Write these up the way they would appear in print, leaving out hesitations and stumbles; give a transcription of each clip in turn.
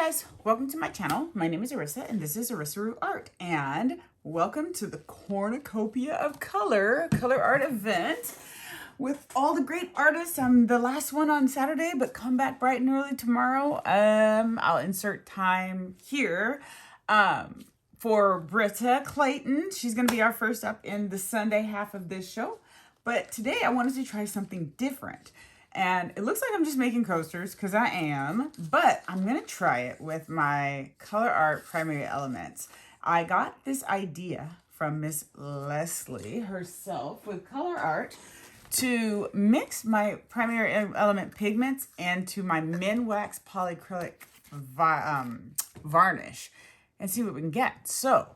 guys, welcome to my channel. My name is Arissa and this is Arissa Art, and welcome to the cornucopia of color, ColourArte event with all the great artists. I'm the last one on Saturday, but come back bright and early tomorrow. I'll insert time here for Britta Clayton. She's gonna be our first up in the Sunday half of this show. But today I wanted to try something different. And it looks like I'm just making coasters, because I am, but I'm going to try it with my ColourArte primary elements. I got this idea from Miss Leslie herself with ColourArte to mix my primary element pigments into my Minwax polyacrylic varnish and see what we can get. So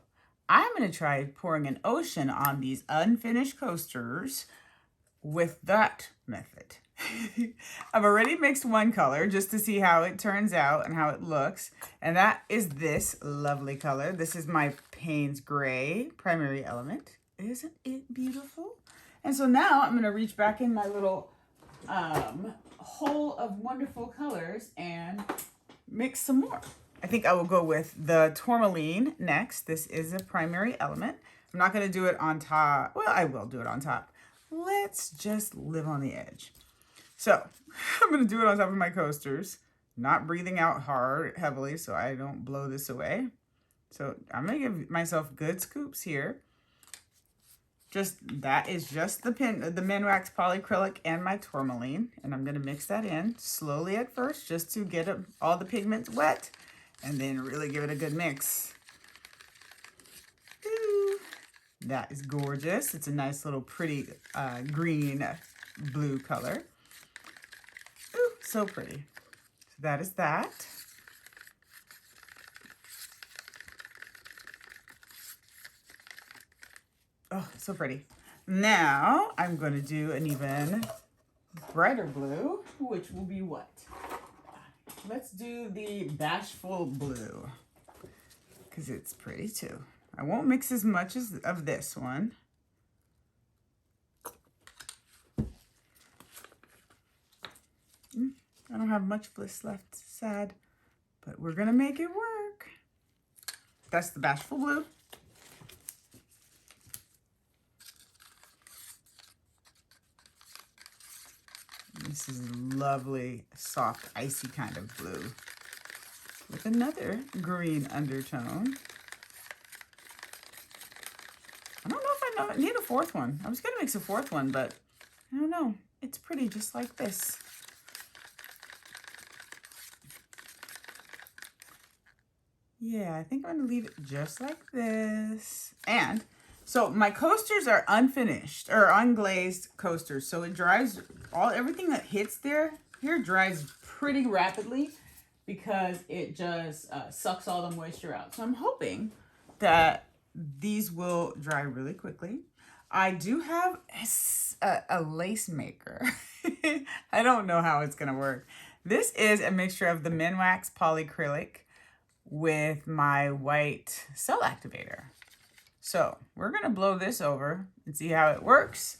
I'm going to try pouring an ocean on these unfinished coasters with that method. I've already mixed one color just to see how it turns out and how it looks. And that is this lovely color. This is my Payne's Gray primary element. Isn't it beautiful? And so now I'm going to reach back in my little hole of wonderful colors and mix some more. I think I will go with the tourmaline next. This is a primary element. I'm not going to do it on top. Well, I will do it on top. Let's just live on the edge. So I'm going to do it on top of my coasters, not breathing out heavily so I don't blow this away. So I'm going to give myself good scoops here. That is just the Minwax polyacrylic and my tourmaline. And I'm going to mix that in slowly at first just to get all the pigments wet and then really give it a good mix. Ooh, that is gorgeous. It's a nice little pretty green blue color. Ooh, so pretty. So that is that. Oh, so pretty. Now I'm going to do an even brighter blue, which will be what? Let's do the bashful blue, because it's pretty too. I won't mix as much as of this one. I don't have much bliss left, sad, but we're gonna make it work. That's the bashful blue. This is a lovely, soft, icy kind of blue with another green undertone. I don't know if I need a fourth one. I was gonna mix a fourth one, but I don't know. It's pretty just like this. Yeah, I think I'm going to leave it just like this. And so my coasters are unfinished or unglazed coasters. So it dries, everything that hits here dries pretty rapidly because it just sucks all the moisture out. So I'm hoping that these will dry really quickly. I do have a lace maker. I don't know how it's going to work. This is a mixture of the Minwax polyacrylic with my white cell activator. So we're gonna blow this over and see how it works.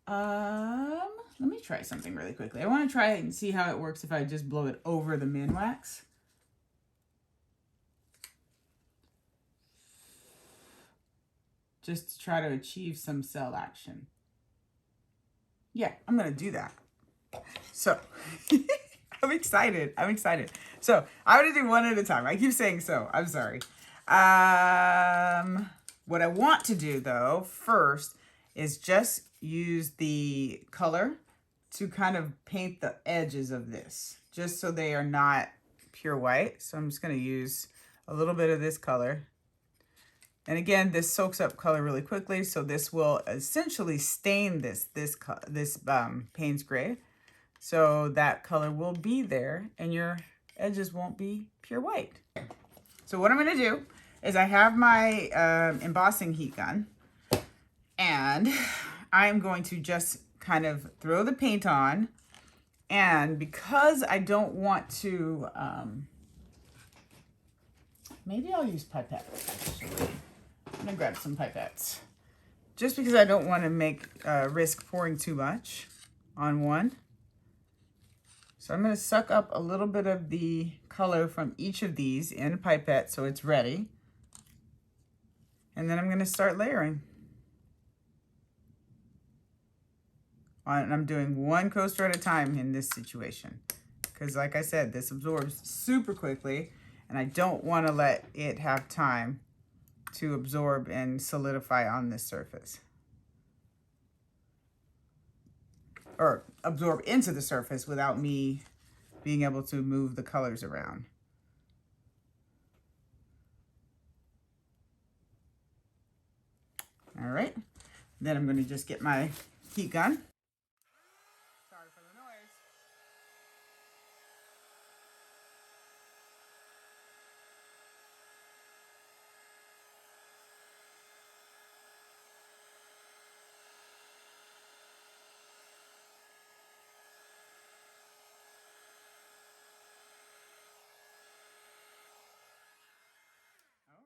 Let me try something really quickly. I want to try it and see how it works if I just blow it over the Minwax. Just to try to achieve some cell action. Yeah, I'm gonna do that. So I'm excited. I'm excited. So I'm going to do one at a time. I keep saying so. I'm sorry. What I want to do, though, first is just use the color to kind of paint the edges of this, just so they are not pure white. So I'm just going to use a little bit of this color. And again, this soaks up color really quickly, so this will essentially stain this Payne's Gray. So that color will be there and your edges won't be pure white. So what I'm going to do is I have my embossing heat gun, and I'm going to just kind of throw the paint on. And because I don't want to, maybe I'll use pipettes actually. I'm going to grab some pipettes. Just because I don't want to risk pouring too much on one. So I'm going to suck up a little bit of the color from each of these in a pipette so it's ready. And then I'm going to start layering. And I'm doing one coaster at a time in this situation. Because like I said, this absorbs super quickly. And I don't want to let it have time to absorb and solidify on this surface. Or absorb into the surface without me being able to move the colors around. All right, then I'm going to just get my heat gun. Sorry for the noise.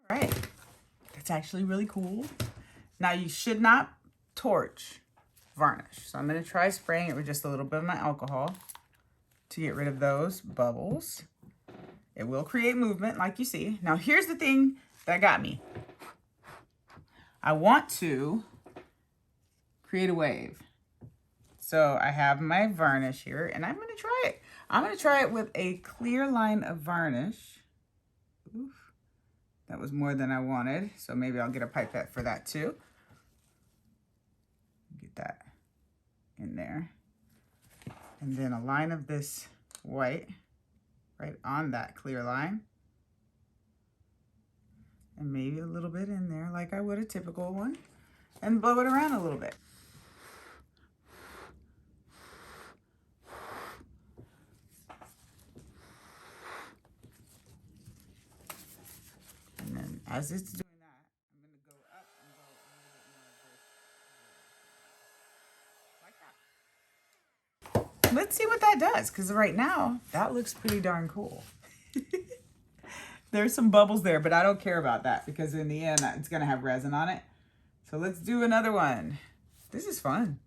All right, that's actually really cool. Now you should not torch varnish. So I'm going to try spraying it with just a little bit of my alcohol to get rid of those bubbles. It will create movement like you see. Now here's the thing that got me. I want to create a wave. So I have my varnish here and I'm going to try it. I'm going to try it with a clear line of varnish. Oof, that was more than I wanted. So maybe I'll get a pipette for that too. Get that in there. And then a line of this white right on that clear line. And maybe a little bit in there like I would a typical one. And blow it around a little bit. And then as it's doing that, I'm going to go up and go a little bit more like that. Let's see what that does, because right now that looks pretty darn cool. There's some bubbles there, but I don't care about that because in the end it's going to have resin on it. So let's do another one. This is fun.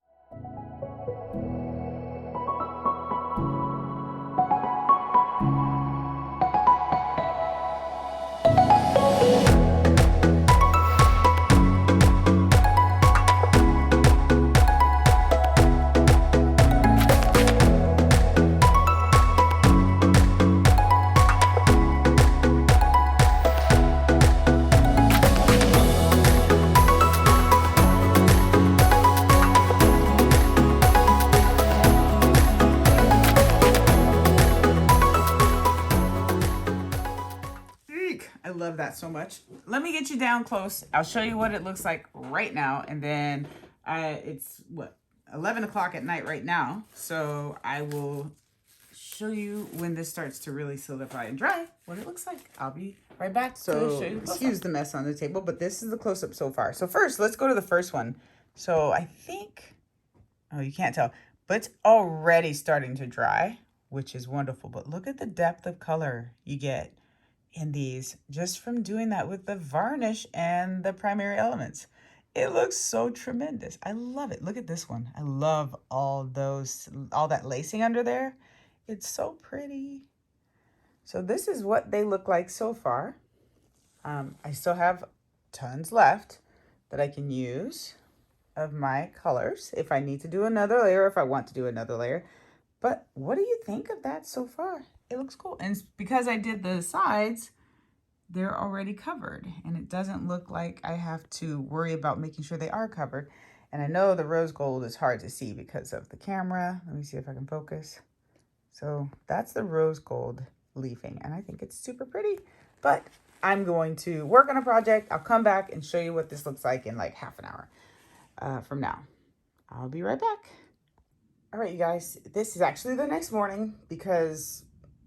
I love that so much. Let me get you down close. I'll show you what it looks like right now. And then it's what, 11 o'clock at night right now. So I will show you when this starts to really solidify and dry, what it looks like. I'll be right back. So excuse the mess on the table, but this is the close-up so far. So first, let's go to the first one. So I think, oh, you can't tell, but it's already starting to dry, which is wonderful. But look at the depth of color you get in these just from doing that with the varnish and the primary elements. It looks so tremendous. I love it. Look at this one. I love all that lacing under there. It's so pretty. So this is what they look like so far. I still have tons left that I can use of my colors if I need to do another layer, if I want to do another layer. But what do you think of that so far? It looks cool. And because I did the sides, they're already covered. And it doesn't look like I have to worry about making sure they are covered. And I know the rose gold is hard to see because of the camera. Let me see if I can focus. So that's the rose gold leafing. And I think it's super pretty. But I'm going to work on a project. I'll come back and show you what this looks like in like half an hour from now. I'll be right back. All right, you guys, this is actually the next morning because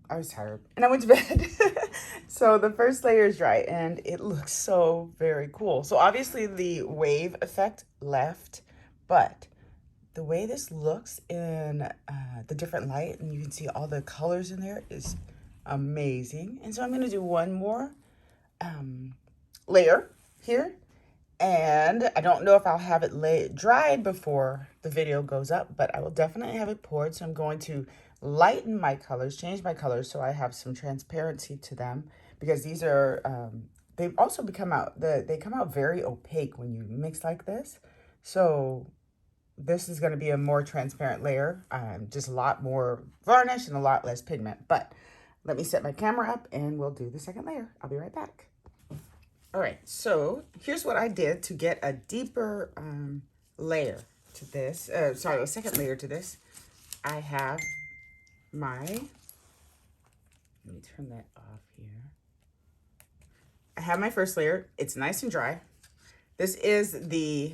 I was tired and I went to bed. So the first layer is dry and it looks so very cool. So obviously the wave effect left, but the way this looks in the different light, and you can see all the colors in there, is amazing. And so I'm going to do one more layer here, And I don't know if I'll have it dried before the video goes up, but I will definitely have it poured. So I'm going to lighten my colors, change my colors so I have some transparency to them, because these are, they also they come out very opaque when you mix like this. So this is going to be a more transparent layer, just a lot more varnish and a lot less pigment. But let me set my camera up and we'll do the second layer. I'll be right back. All right, so here's what I did to get a deeper layer to this. Sorry, a second layer to this. I have let me turn that off here. I have my first layer. It's nice and dry. This is the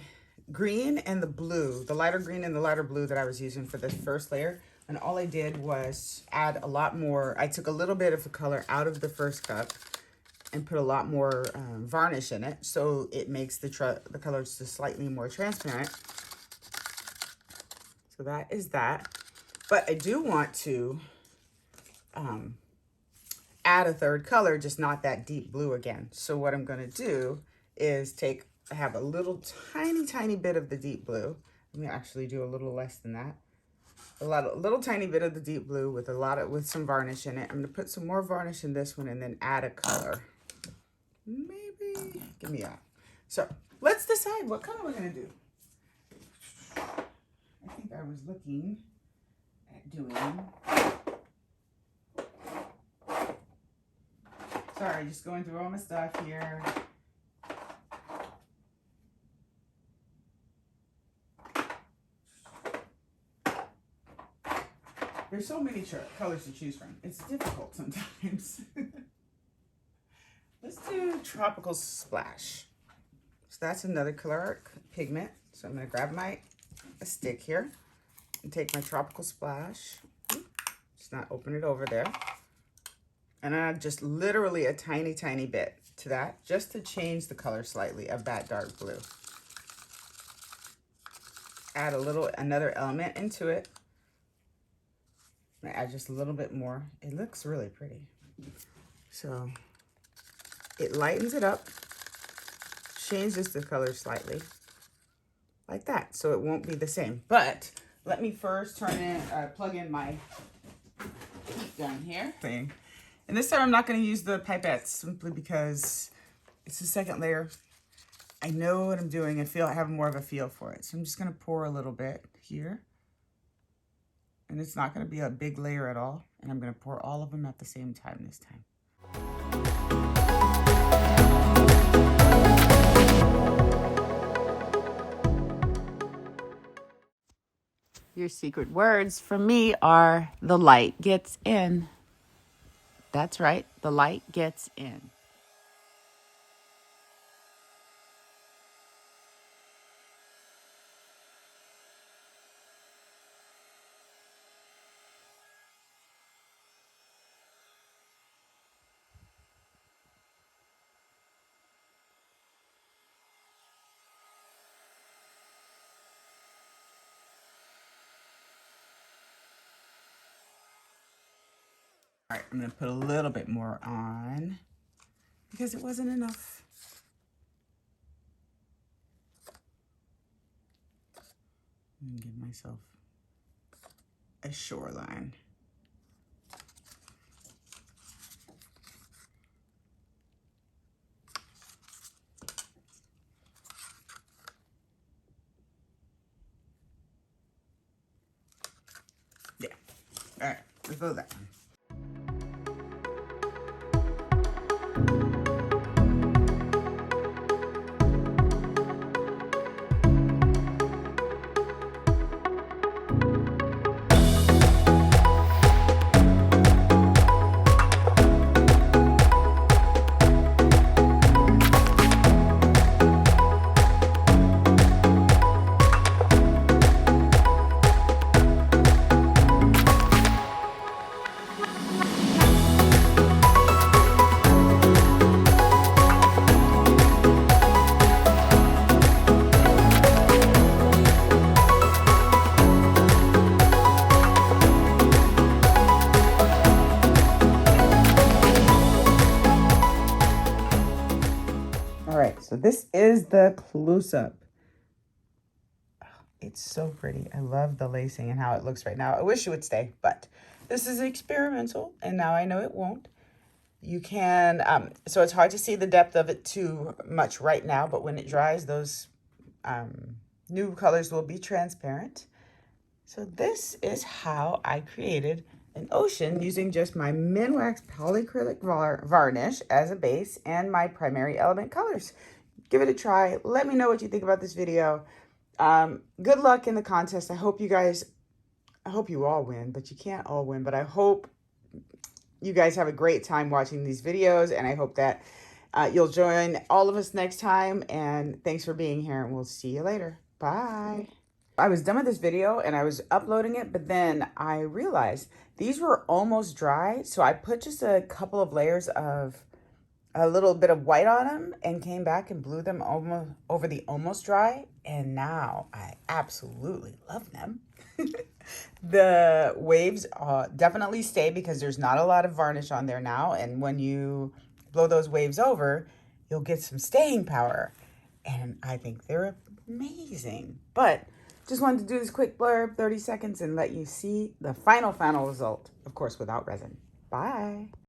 green and the blue, the lighter green and the lighter blue that I was using for this first layer. And all I did was add a lot more. I took a little bit of the color out of the first cup and put a lot more varnish in it, so it makes the colors just slightly more transparent. So that is that. But I do want to add a third color, just not that deep blue again. So what I'm going to do is I have a little tiny bit of the deep blue. Let me actually do a little less than that. A little tiny bit of the deep blue with some varnish in it. I'm going to put some more varnish in this one and then add a color. Maybe, give me that. So let's decide what color we're going to do. I think I was looking at doing, sorry, just going through all my stuff here. There's so many colors to choose from. It's difficult sometimes. Let's do Tropical Splash. So that's another ColourArte pigment. So I'm going to grab a stick here and take my Tropical Splash. Just not open it over there. And I add just literally a tiny bit to that, just to change the color slightly of that dark blue. Add another element into it. I add just a little bit more. It looks really pretty. So it lightens it up, changes the color slightly, like that, so it won't be the same. But let me first plug in my heat gun here. And this time I'm not going to use the pipettes, simply because it's the second layer. I know what I'm doing. I have more of a feel for it. So I'm just going to pour a little bit here. And it's not going to be a big layer at all. And I'm going to pour all of them at the same time this time. Your secret words from me are: the light gets in. That's right, the light gets in. All right, I'm going to put a little bit more on because it wasn't enough. And give myself a shoreline. Yeah. All right, let's go that one. this is the close-up. It's so pretty. I love the lacing and how it looks right now. I wish it would stay, but this is experimental, and now I know it won't. You can, so it's hard to see the depth of it too much right now, but when it dries, those new colors will be transparent. So this is how I created an ocean using just my Minwax polyacrylic varnish as a base and my primary element colors. Give it a try. Let me know what you think about this video. Good luck in the contest. I hope you all win, but you can't all win. But I hope you guys have a great time watching these videos, and I hope that you'll join all of us next time. And thanks for being here, and we'll see you later. Bye. I was done with this video and I was uploading it, but then I realized these were almost dry. So I put just a couple of layers of a little bit of white on them and came back and blew them almost over the almost dry. And now I absolutely love them. The waves definitely stay because there's not a lot of varnish on there now. And when you blow those waves over, you'll get some staying power. And I think they're amazing. But just wanted to do this quick blurb, 30 seconds, and let you see the final result, of course, without resin. Bye.